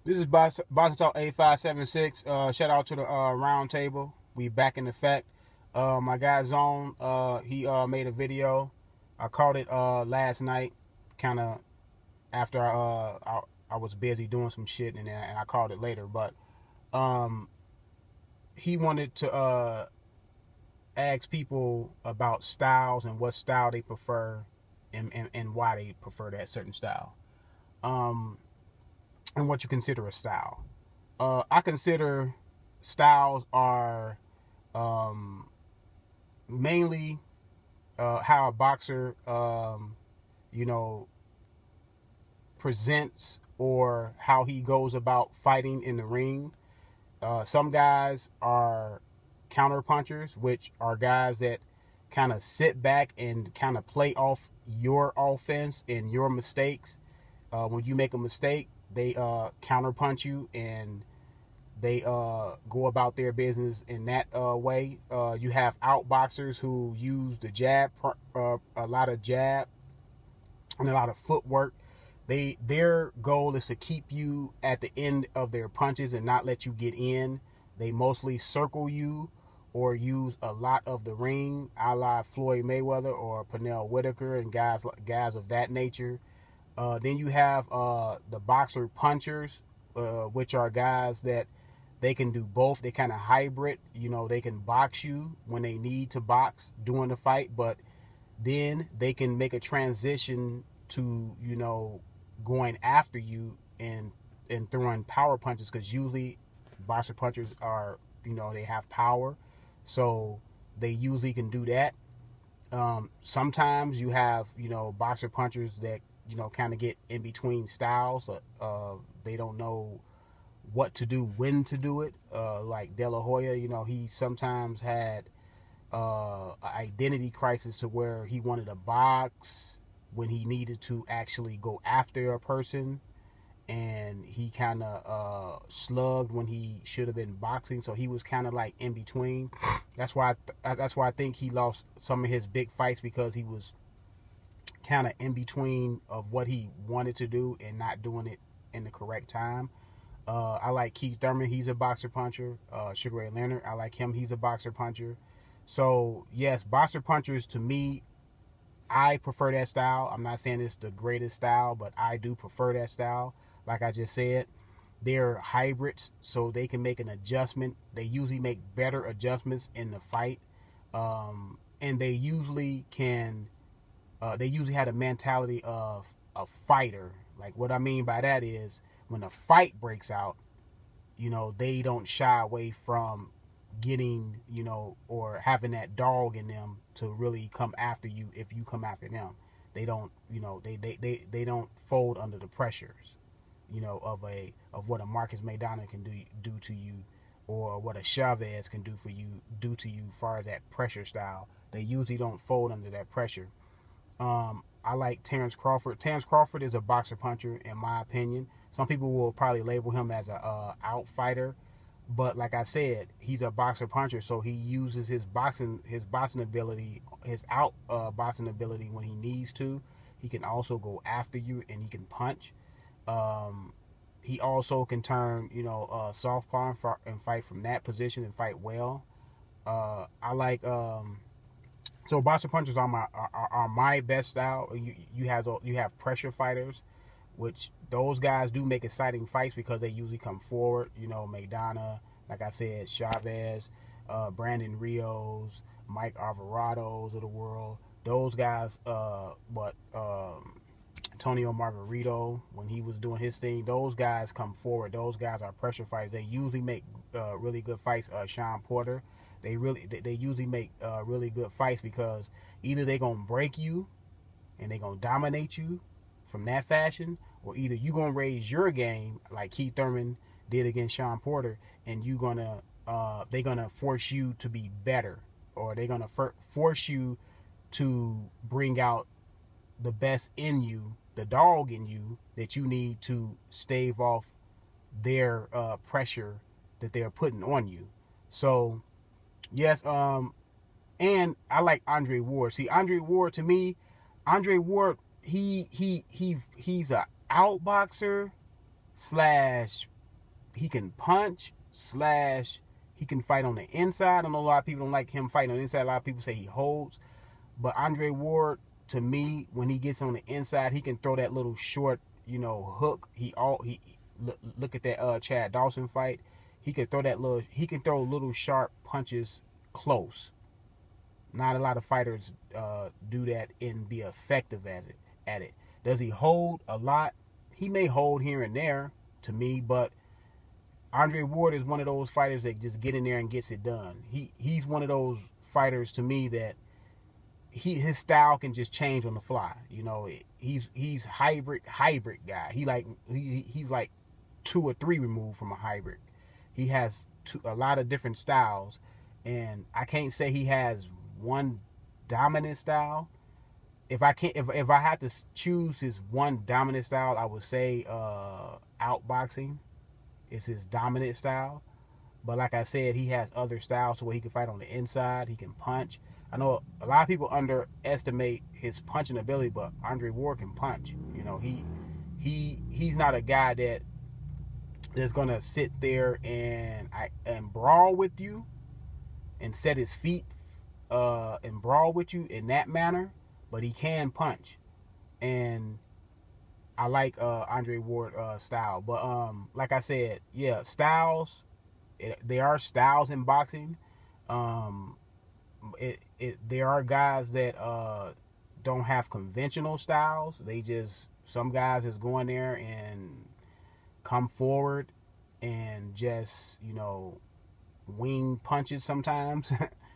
This is Boxing Talk 8576. Shout out to the round table. We back in effect. My guy Zone, he made a video. I caught it last night, kind of after I was busy doing some shit, and I caught it later. But um, he wanted to ask people about styles and what style they prefer, and why they prefer that certain style. Um, and what you consider a style. I consider styles are um, mainly how a boxer, you know, presents or how he goes about fighting in the ring. Some guys are counter punchers, which are guys that kind of sit back and kind of play off your offense and your mistakes. When you make a mistake, they counter punch you and they go about their business in that way. You have outboxers who use the jab, a lot of jab and a lot of footwork. Their goal is to keep you at the end of their punches and not let you get in. They mostly circle you or use a lot of the ring, a la Floyd Mayweather or Pernell Whitaker and guys of that nature. Then you have the boxer punchers, which are guys that they can do both. They kind of hybrid. You know, they can box you when they need to box during the fight, but then they can make a transition to, you know, going after you and throwing power punches, because usually boxer punchers are, you know, they have power, so they usually can do that. Sometimes you have, you know, boxer punchers that, you know, kind of get in between styles. They don't know what to do, when to do it. Like De La Hoya, you know, he sometimes had an identity crisis to where he wanted to box when he needed to actually go after a person, and he kind of slugged when he should have been boxing. So he was kind of like in between. That's why I think he lost some of his big fights, because he was kind of in between of what he wanted to do and not doing it in the correct time. I like Keith Thurman. He's a boxer puncher. Sugar Ray Leonard, I like him. He's a boxer puncher. So yes, boxer punchers, to me, I prefer that style. I'm not saying it's the greatest style, but I do prefer that style. Like I just said, they're hybrids, so they can make an adjustment. They usually make better adjustments in the fight, and they usually can. They usually had a mentality of a fighter. Like, what I mean by that is, when a fight breaks out, you know, they don't shy away from getting, you know, or having that dog in them to really come after you if you come after them. They don't, you know, they don't fold under the pressures, you know, of what a Marcus Maidana can do to you, or what a Chavez can do to you as far as that pressure style. They usually don't fold under that pressure. I like Terrence Crawford. Terrence Crawford is a boxer puncher, in my opinion. Some people will probably label him as a outfighter, but like I said, he's a boxer puncher, so he uses his boxing ability, his out boxing ability when he needs to. He can also go after you, and he can punch. Um, he also can turn, you know, southpaw and fight from that position and fight well. I like so boxer punchers are my best style. You have pressure fighters, which those guys do make exciting fights because they usually come forward. You know, Maidana, like I said, Chavez, Brandon Rios, Mike Alvarado's of the world. Those guys, Antonio Margarito, when he was doing his thing, those guys come forward. Those guys are pressure fighters. They usually make really good fights. Sean Porter, they usually make really good fights, because either they're gonna break you and they're gonna dominate you from that fashion, or either you're gonna raise your game like Keith Thurman did against Sean Porter, and they're gonna force you to be better, or they're gonna force you to bring out the best in you, the dog in you that you need to stave off their pressure that they're putting on you. So yes, and I like Andre Ward. See, Andre Ward, to me, Andre Ward, he's a outboxer slash he can punch slash he can fight on the inside. I know a lot of people don't like him fighting on the inside. A lot of people say he holds, but Andre Ward, to me, when he gets on the inside, he can throw that little short, hook. He look at that Chad Dawson fight. He can throw little sharp punches close. Not a lot of fighters do that and be effective at it. Does he hold a lot? He may hold here and there, to me, but Andre Ward is one of those fighters that just get in there and gets it done. He's one of those fighters, to me, that his style can just change on the fly. He's hybrid guy. He's like 2 or 3 removed from a hybrid. He has a lot of different styles, and I can't say he has one dominant style. If I had to choose his one dominant style, I would say outboxing is his dominant style. But like I said, he has other styles to where he can fight on the inside. He can punch. I know a lot of people underestimate his punching ability, but Andre Ward can punch. He's not a guy that's gonna sit there and brawl with you and set his feet and brawl with you in that manner, but he can punch. And I like Andre Ward style. But like I said, yeah, styles. There are styles in boxing. There are guys that don't have conventional styles. Some guys just go in there and come forward and just wing punches sometimes.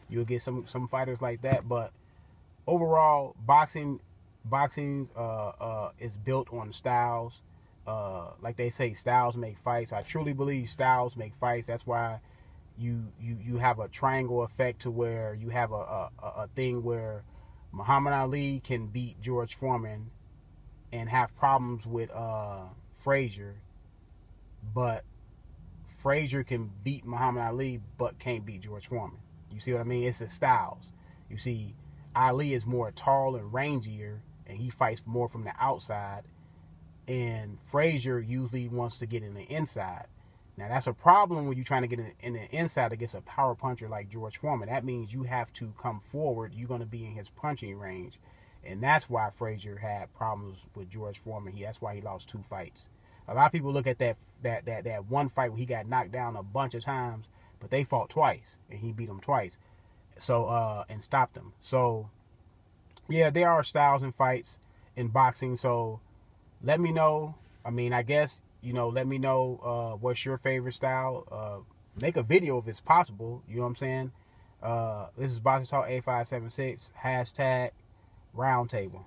You'll get some fighters like that, but overall, boxing is built on styles. Like they say, styles make fights. I truly believe styles make fights. That's why you have a triangle effect to where you have a thing where Muhammad Ali can beat George Foreman and have problems with Frazier, but Frazier can beat Muhammad Ali but can't beat George Foreman. You see what I mean? It's the styles. You see, Ali is more tall and rangier, and he fights more from the outside, and Frazier usually wants to get in the inside. Now, that's a problem when you're trying to get in the inside against a power puncher like George Foreman. That means you have to come forward. You're going to be in his punching range. And that's why Frazier had problems with George Foreman. That's why he lost 2 fights. A lot of people look at that one fight where he got knocked down a bunch of times, but they fought twice, and he beat them twice. So, and stopped them. So, yeah, there are styles in fights in boxing. So, let me know. I mean, I guess, let me know what's your favorite style. Make a video if it's possible. You know what I'm saying? This is Boxing Talk 8576. #Roundtable.